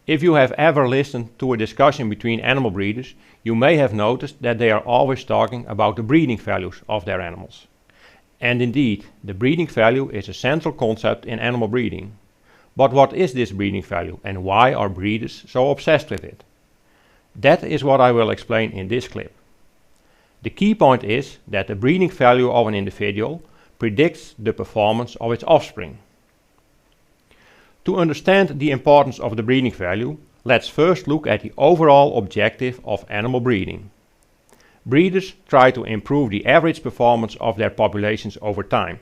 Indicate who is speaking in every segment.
Speaker 1: If you have ever listened to a discussion between animal breeders, you may have noticed that they are always talking about the breeding values of their animals. And indeed, the breeding value is a central concept in animal breeding. But what is this breeding value and why are breeders so obsessed with it? That is what I will explain in this clip. The key point is that the breeding value of an individual predicts the performance of its offspring. To understand the importance of the breeding value, let's first look at the overall objective of animal breeding. Breeders try to improve the average performance of their populations over time.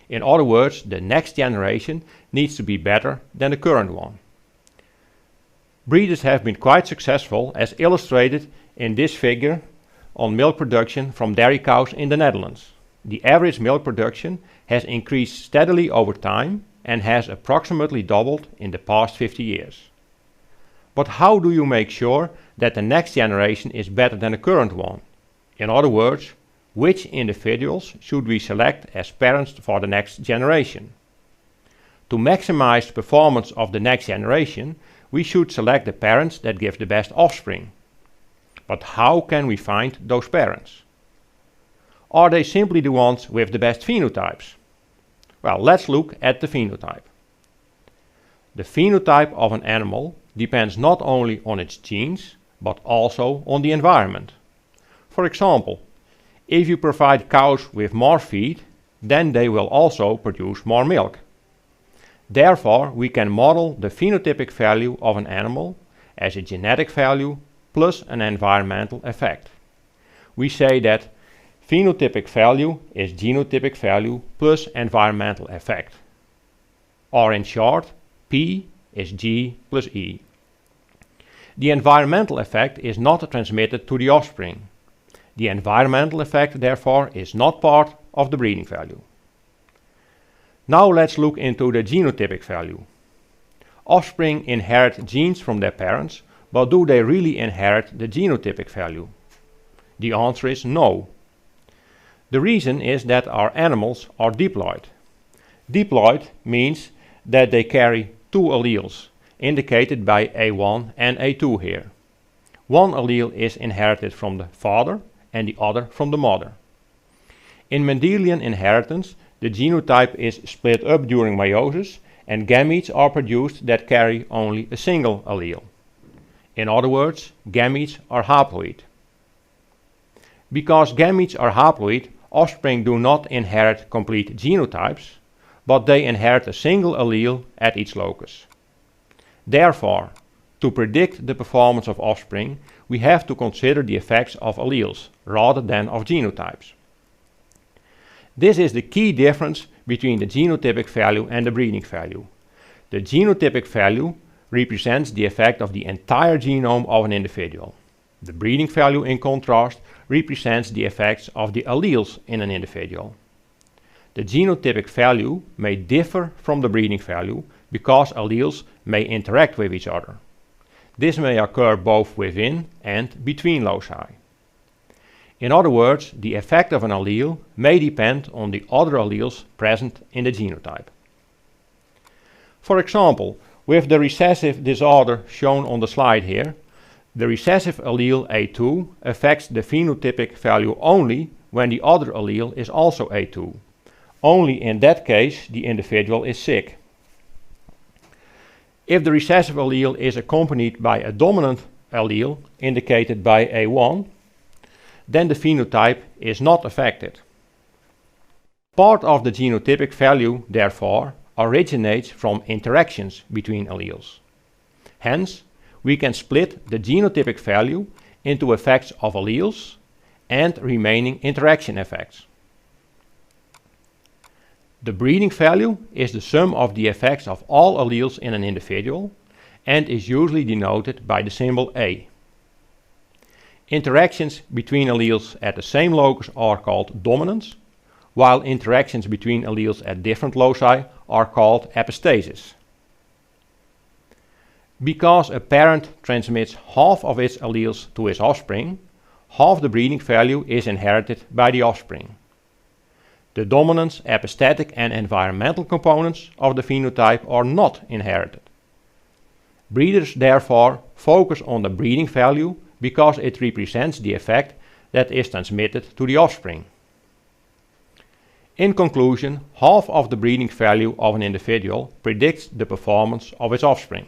Speaker 1: In other words, the next generation needs to be better than the current one. Breeders have been quite successful, as illustrated in this figure on milk production from dairy cows in the Netherlands. The average milk production has increased steadily over time and has approximately doubled in the past 50 years. But how do you make sure that the next generation is better than the current one? In other words, which individuals should we select as parents for the next generation? To maximize the performance of the next generation, we should select the parents that give the best offspring. But how can we find those parents? Are they simply the ones with the best phenotypes? Well, let's look at the phenotype. The phenotype of an animal depends not only on its genes, but also on the environment. For example, if you provide cows with more feed, then they will also produce more milk. Therefore, we can model the phenotypic value of an animal as a genetic value plus an environmental effect. We say that phenotypic value is genotypic value plus environmental effect. Or in short, P is G plus E. The environmental effect is not transmitted to the offspring. The environmental effect, therefore, is not part of the breeding value. Now let's look into the genotypic value. Offspring inherit genes from their parents, but do they really inherit the genotypic value? The answer is no. The reason is that our animals are diploid. Diploid means that they carry two alleles, indicated by A1 and A2 here. One allele is inherited from the father and the other from the mother. In Mendelian inheritance, the genotype is split up during meiosis and gametes are produced that carry only a single allele. In other words, gametes are haploid. Because gametes are haploid, offspring do not inherit complete genotypes, but they inherit a single allele at each locus. Therefore, to predict the performance of offspring, we have to consider the effects of alleles rather than of genotypes. This is the key difference between the genotypic value and the breeding value. The genotypic value represents the effect of the entire genome of an individual. The breeding value, in contrast, represents the effects of the alleles in an individual. The genotypic value may differ from the breeding value because alleles may interact with each other. This may occur both within and between loci. In other words, the effect of an allele may depend on the other alleles present in the genotype. For example, with the recessive disorder shown on the slide here, the recessive allele A2 affects the phenotypic value only when the other allele is also A2. Only in that case the individual is sick. If the recessive allele is accompanied by a dominant allele indicated by A1, then the phenotype is not affected. Part of the genotypic value, therefore, originates from interactions between alleles. Hence, we can split the genotypic value into effects of alleles and remaining interaction effects. The breeding value is the sum of the effects of all alleles in an individual and is usually denoted by the symbol A. Interactions between alleles at the same locus are called dominance, while interactions between alleles at different loci are called epistasis. Because a parent transmits half of its alleles to its offspring, half the breeding value is inherited by the offspring. The dominance, epistatic and environmental components of the phenotype are not inherited. Breeders therefore focus on the breeding value because it represents the effect that is transmitted to the offspring. In conclusion, half of the breeding value of an individual predicts the performance of its offspring.